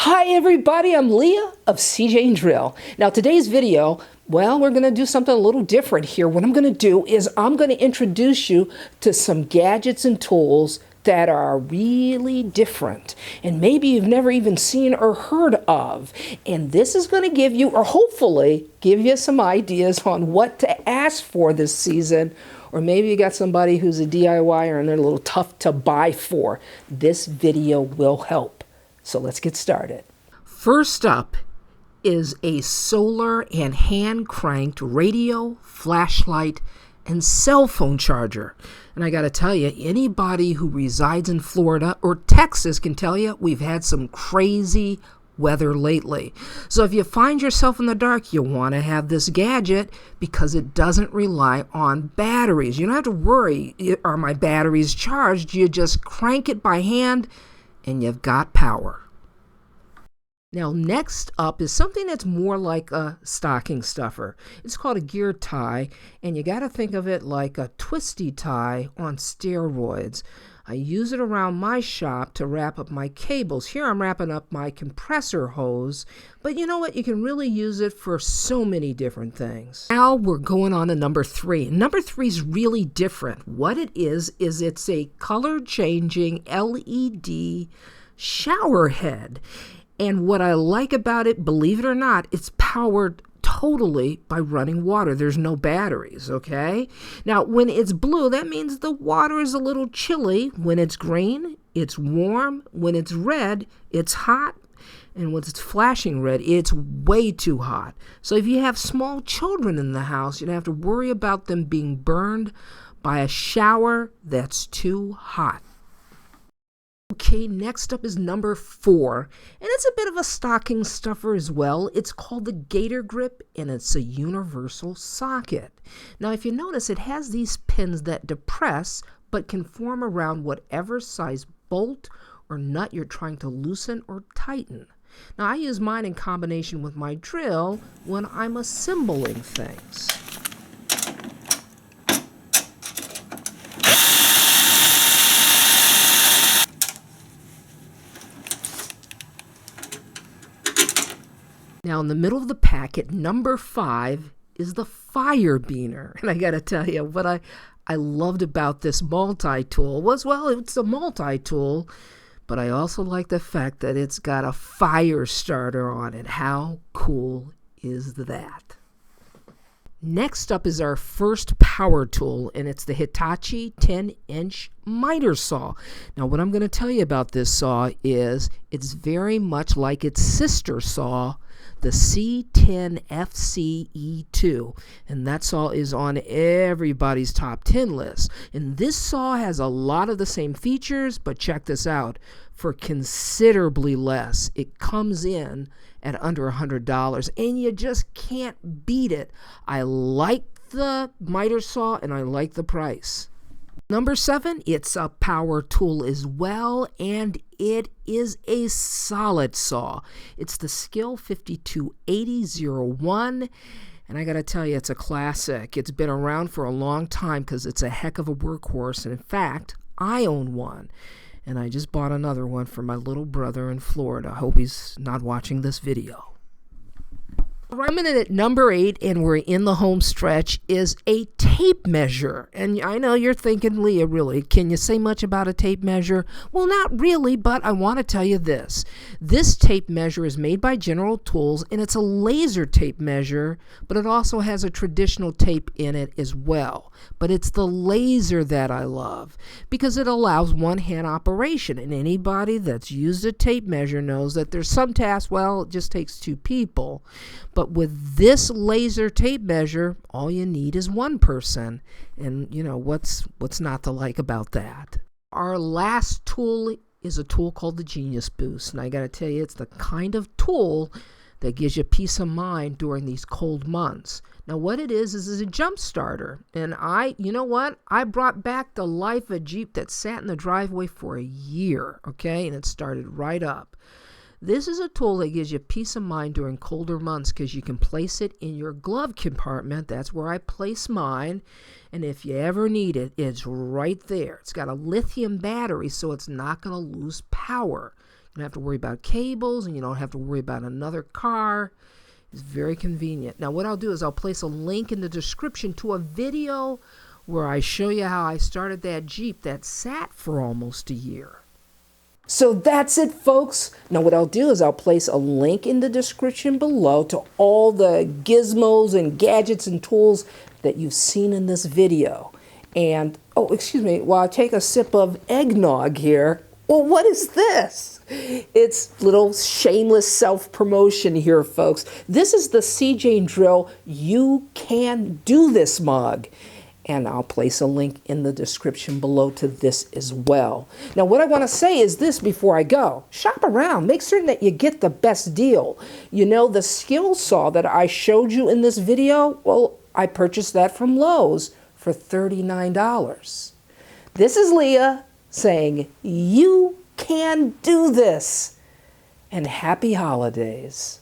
Hi everybody, I'm Leah of seejanedrill. Now today's video, well, we're going to do something a little different here. What I'm going to do is I'm going to introduce you to some gadgets and tools that are really different and maybe you've never even seen or heard of. And this is going to give you, or hopefully give you, some ideas on what to ask for this season. Or maybe you got somebody who's a DIY-er and they're a little tough to buy for. This video will help. So let's get started. First up is a solar and hand-cranked radio, flashlight, and cell phone charger. And I got to tell you, anybody who resides in Florida or Texas can tell you we've had some crazy weather lately. So if you find yourself in the dark, you want to have this gadget because it doesn't rely on batteries. You don't have to worry, are my batteries charged? You just crank it by hand and you've got power. Now next up is something that's more like a stocking stuffer. It's called a gear tie, and you got to think of it like a twisty tie on steroids. I use it around my shop to wrap up my cables. Here I'm wrapping up my compressor hose, but you know what? You can really use it for so many different things. Now we're going on to number 3. Number 3 is really different. What it is it's a color-changing LED shower head. And what I like about it, believe it or not, it's powered totally by running water. There's no batteries, okay? Now, when it's blue, that means the water is a little chilly. When it's green, it's warm. When it's red, it's hot. And when it's flashing red, it's way too hot. So if you have small children in the house, you don't have to worry about them being burned by a shower that's too hot. Okay, next up is number 4, and it's a bit of a stocking stuffer as well. It's called the Gator Grip, and it's a universal socket. Now, if you notice, it has these pins that depress, but can form around whatever size bolt or nut you're trying to loosen or tighten. Now, I use mine in combination with my drill when I'm assembling things. Now, in the middle of the packet, number 5 is the fire beaner. And I got to tell you, what I loved about this multi-tool was, well, it's a multi-tool, but I also like the fact that it's got a fire starter on it. How cool is that? Next up is our first power tool, and it's the Hitachi 10-inch miter saw. Now, what I'm going to tell you about this saw is it's very much like its sister saw, the C10FCE2, and that saw is on everybody's top 10 list. And this saw has a lot of the same features, but check this out, for considerably less. It comes in at under $100, and you just can't beat it. I like the miter saw, and I like the price. Number 7, it's a power tool as well, and it is a solid saw. It's the Skill 5280-01, and I gotta tell you, it's a classic. It's been around for a long time because it's a heck of a workhorse, and in fact, I own one. And I just bought another one for my little brother in Florida. I hope he's not watching this video. I'm in at number 8, and we're in the home stretch, is a tape measure. And I know you're thinking, Leah, really, can you say much about a tape measure? Well, not really, but I want to tell you this. This tape measure is made by General Tools, and it's a laser tape measure, but it also has a traditional tape in it as well. But it's the laser that I love because it allows one-hand operation, and anybody that's used a tape measure knows that there's some tasks, well, it just takes 2 people. But with this laser tape measure, all you need is 1 person. And you know, what's not to like about that? Our last tool is a tool called the Genius Boost. And I got to tell you, it's the kind of tool that gives you peace of mind during these cold months. Now, what it is a jump starter. And you know what? I brought back to life a Jeep that sat in the driveway for a year, okay? And it started right up. This is a tool that gives you peace of mind during colder months because you can place it in your glove compartment. That's where I place mine. And if you ever need it, it's right there. It's got a lithium battery, so it's not going to lose power. You don't have to worry about cables, and you don't have to worry about another car. It's very convenient. Now what I'll do is I'll place a link in the description to a video where I show you how I started that Jeep that sat for almost a year. So that's it, folks. Now what I'll do is I'll place a link in the description below to all the gizmos and gadgets and tools that you've seen in this video. And, oh, excuse me, while I take a sip of eggnog here, well, what is this? It's little shameless self-promotion here, folks. This is the seejanedrill You Can Do This mug. And I'll place a link in the description below to this as well. Now, what I want to say is this before I go. Shop around. Make certain that you get the best deal. You know, the skill saw that I showed you in this video, well, I purchased that from Lowe's for $39. This is Leah saying, you can do this. And happy holidays.